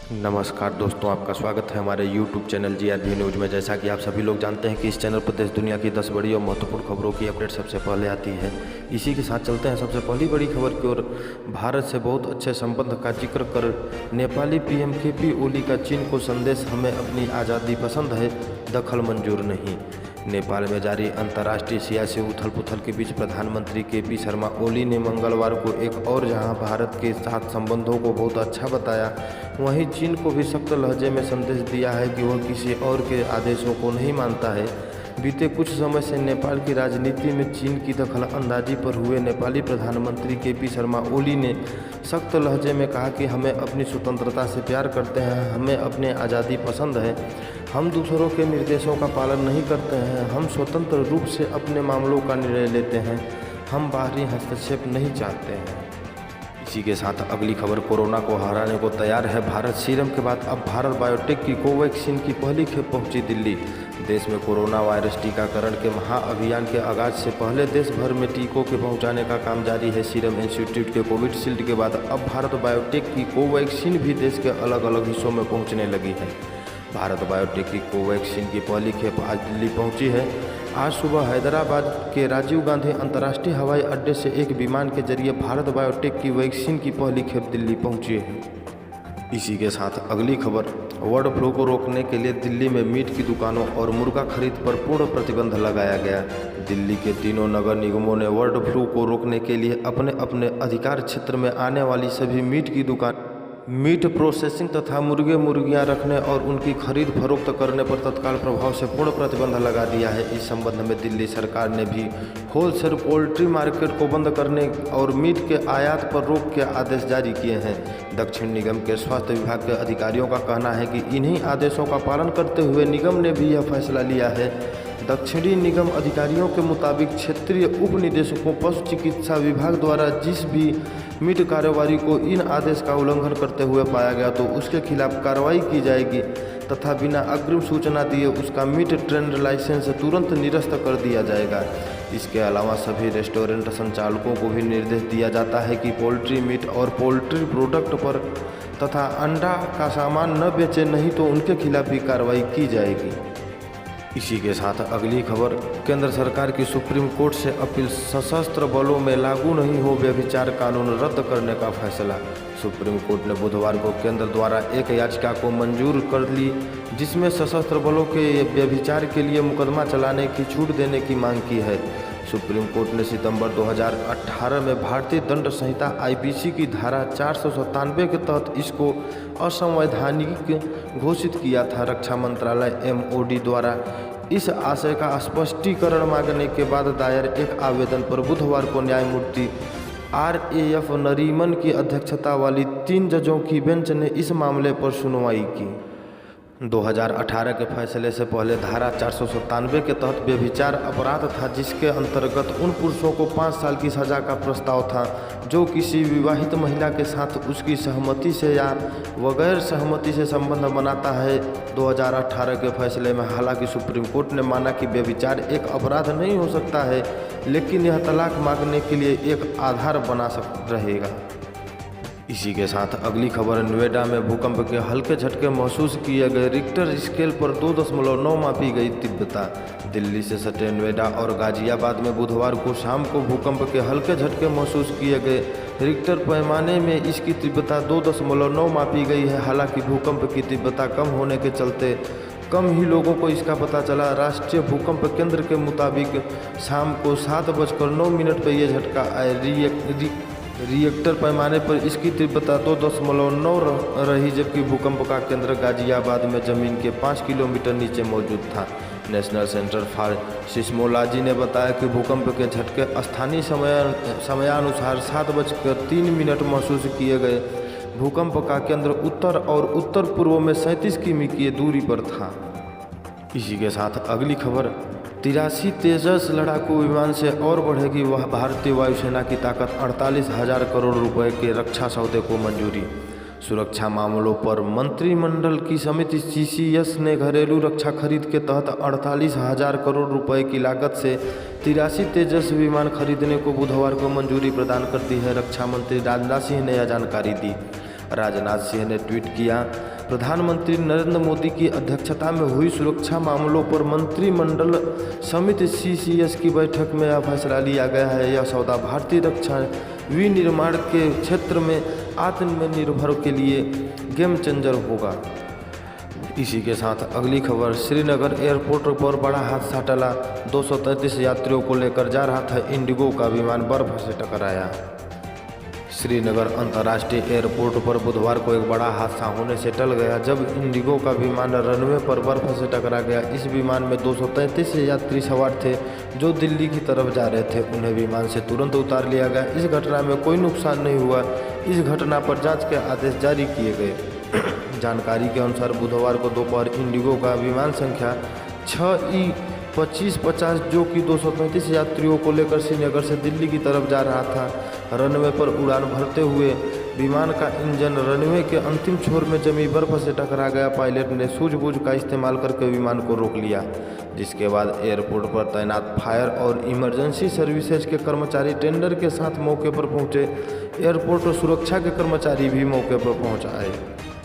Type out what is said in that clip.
नमस्कार दोस्तों, आपका स्वागत है हमारे YouTube चैनल GRV न्यूज़ में। जैसा कि आप सभी लोग जानते हैं कि इस चैनल पर देश दुनिया की 10 बड़ी और महत्वपूर्ण खबरों की अपडेट सबसे पहले आती है। इसी के साथ चलते हैं सबसे पहली बड़ी खबर की ओर। भारत से बहुत अच्छे संबंध का जिक्र कर नेपाली PM KP ओली का चीन को संदेश, हमें अपनी आज़ादी पसंद है, दखल मंजूर नहीं। नेपाल में जारी अंतर्राष्ट्रीय सियासी उथल पुथल के बीच प्रधानमंत्री KP शर्मा ओली ने मंगलवार को एक और जहां भारत के साथ संबंधों को बहुत अच्छा बताया, वहीं चीन को भी सख्त लहजे में संदेश दिया है कि वह किसी और के आदेशों को नहीं मानता है। बीते कुछ समय से नेपाल की राजनीति में चीन की दखल अंदाजी पर हुए नेपाली प्रधानमंत्री KP शर्मा ओली ने सख्त लहजे में कहा कि हमें अपनी स्वतंत्रता से प्यार करते हैं, हमें अपनी आज़ादी पसंद है, हम दूसरों के निर्देशों का पालन नहीं करते हैं, हम स्वतंत्र रूप से अपने मामलों का निर्णय लेते हैं, हम बाहरी हस्तक्षेप नहीं चाहते हैं। इसी के साथ अगली खबर, कोरोना को हराने को तैयार है भारत। सीरम के बाद अब भारत बायोटेक की कोवैक्सीन की पहली खेप पहुंची दिल्ली। देश में कोरोना वायरस टीकाकरण के महाअभियान के आगाज से पहले देश भर में टीकों के पहुंचाने का काम जारी है। सीरम इंस्टीट्यूट के कोविशील्ड के बाद अब भारत बायोटेक की कोवैक्सीन भी देश के अलग अलग हिस्सों में पहुँचने लगी है। भारत बायोटेक की कोवैक्सीन की पहली खेप आज दिल्ली पहुंची है। आज सुबह हैदराबाद के राजीव गांधी अंतर्राष्ट्रीय हवाई अड्डे से एक विमान के जरिए भारत बायोटेक की वैक्सीन की पहली खेप दिल्ली पहुंची है। इसी के साथ अगली खबर, बर्ड फ्लू को रोकने के लिए दिल्ली में मीट की दुकानों और मुर्गा खरीद पर पूर्ण प्रतिबंध लगाया गया। दिल्ली के तीनों नगर निगमों ने बर्ड फ्लू को रोकने के लिए अपने अपने अधिकार क्षेत्र में आने वाली सभी मीट की दुकान, मीट प्रोसेसिंग तथा मुर्गे मुर्गियां रखने और उनकी खरीद फरोख्त करने पर तत्काल प्रभाव से पूर्ण प्रतिबंध लगा दिया है। इस संबंध में दिल्ली सरकार ने भी होलसेल पोल्ट्री मार्केट को बंद करने और मीट के आयात पर रोक के आदेश जारी किए हैं। दक्षिण निगम के स्वास्थ्य विभाग के अधिकारियों का कहना है कि इन्हीं आदेशों का पालन करते हुए निगम ने भी यह फैसला लिया है। दक्षिणी निगम अधिकारियों के मुताबिक क्षेत्रीय उप निदेशकों पशु चिकित्सा विभाग द्वारा जिस भी मीट कारोबारी को इन आदेश का उल्लंघन करते हुए पाया गया तो उसके खिलाफ कार्रवाई की जाएगी तथा बिना अग्रिम सूचना दिए उसका मीट ट्रेड लाइसेंस तुरंत निरस्त कर दिया जाएगा। इसके अलावा सभी रेस्टोरेंट संचालकों को भी निर्देश दिया जाता है कि पोल्ट्री मीट और पोल्ट्री प्रोडक्ट पर तथा अंडा का सामान न बेचें, नहीं तो उनके खिलाफ भी कार्रवाई की जाएगी। इसी के साथ अगली खबर, केंद्र सरकार की सुप्रीम कोर्ट से अपील, सशस्त्र बलों में लागू नहीं हो व्यभिचार कानून रद्द करने का फैसला। सुप्रीम कोर्ट ने बुधवार को केंद्र द्वारा एक याचिका को मंजूर कर ली जिसमें सशस्त्र बलों के व्यभिचार के लिए मुकदमा चलाने की छूट देने की मांग की है। सुप्रीम कोर्ट ने सितंबर 2018 में भारतीय दंड संहिता IPC की धारा 497 के तहत इसको असंवैधानिक घोषित किया था। रक्षा मंत्रालय MOD द्वारा इस आशय का स्पष्टीकरण मांगने के बाद दायर एक आवेदन पर बुधवार को न्यायमूर्ति RAF नरीमन की अध्यक्षता वाली 3 जजों की बेंच ने इस मामले पर सुनवाई की। 2018 के फैसले से पहले धारा 497 के तहत व्यभिचार अपराध था जिसके अंतर्गत उन पुरुषों को 5 साल की सजा का प्रस्ताव था जो किसी विवाहित महिला के साथ उसकी सहमति से या बगैर सहमति से संबंध बनाता है। 2018 के फैसले में हालांकि सुप्रीम कोर्ट ने माना कि व्यभिचार एक अपराध नहीं हो सकता है, लेकिन यह तलाक मांगने के लिए एक आधार बना रहेगा। इसी के साथ अगली खबर, नोएडा में भूकंप के हल्के झटके महसूस किए गए, रिक्टर स्केल पर 2.9 मापी गई तीव्रता। दिल्ली से सटे नोएडा और गाजियाबाद में बुधवार को शाम को भूकंप के हल्के झटके महसूस किए गए। रिक्टर पैमाने में इसकी तीव्रता 2.9 मापी गई है। हालांकि भूकंप की तीव्रता कम होने के चलते कम ही लोगों को इसका पता चला। राष्ट्रीय भूकंप केंद्र के मुताबिक शाम को 7:09 पर यह झटका आया। रिएक्टर पैमाने पर इसकी तीव्रता 2.9 रही, जबकि भूकंप का केंद्र गाजियाबाद में जमीन के 5 किलोमीटर नीचे मौजूद था। नेशनल सेंटर फॉर सिस्मोलॉजी ने बताया कि भूकंप के झटके स्थानीय समयानुसार 7:03 महसूस किए गए। भूकंप का केंद्र उत्तर और उत्तर पूर्व में 37 किमी की दूरी पर था। इसी के साथ अगली खबर, 83 तेजस लड़ाकू विमान से और बढ़ेगी वह भारतीय वायुसेना की ताकत, 48,000 करोड़ रुपए के रक्षा सौदे को मंजूरी। सुरक्षा मामलों पर मंत्रिमंडल की समिति CCS ने घरेलू रक्षा खरीद के तहत 48,000 करोड़ रुपए की लागत से 83 तेजस विमान खरीदने को बुधवार को मंजूरी प्रदान कर दी है। रक्षा मंत्री राजनाथ सिंह ने यह जानकारी दी। राजनाथ सिंह ने ट्वीट किया, प्रधानमंत्री नरेंद्र मोदी की अध्यक्षता में हुई सुरक्षा मामलों पर मंत्रिमंडल समिति CCS की बैठक में यह फैसला लिया गया है। यह सौदा भारतीय रक्षा विनिर्माण के क्षेत्र में आत्मनिर्भर के लिए गेम चेंजर होगा। इसी के साथ अगली खबर, श्रीनगर एयरपोर्ट पर बड़ा हादसा टला। 233 यात्रियों को लेकर जा रहा था इंडिगो का विमान बर्फ से टकराया। श्रीनगर अंतर्राष्ट्रीय एयरपोर्ट पर बुधवार को एक बड़ा हादसा होने से टल गया जब इंडिगो का विमान रनवे पर बर्फ से टकरा गया। इस विमान में 233 यात्री सवार थे जो दिल्ली की तरफ जा रहे थे। उन्हें विमान से तुरंत उतार लिया गया। इस घटना में कोई नुकसान नहीं हुआ। इस घटना पर जांच के आदेश जारी किए गए। जानकारी के अनुसार बुधवार को दोपहर इंडिगो का विमान संख्या 6E2550 जो कि 235 यात्रियों को लेकर श्रीनगर से दिल्ली की तरफ जा रहा था, रनवे पर उड़ान भरते हुए विमान का इंजन रनवे के अंतिम छोर में जमी बर्फ से टकरा गया। पायलट ने सूझबूझ का इस्तेमाल करके विमान को रोक लिया, जिसके बाद एयरपोर्ट पर तैनात फायर और इमरजेंसी सर्विसेज के कर्मचारी टेंडर के साथ मौके पर पहुंचे। एयरपोर्ट और सुरक्षा के कर्मचारी भी मौके पर पहुंच आए।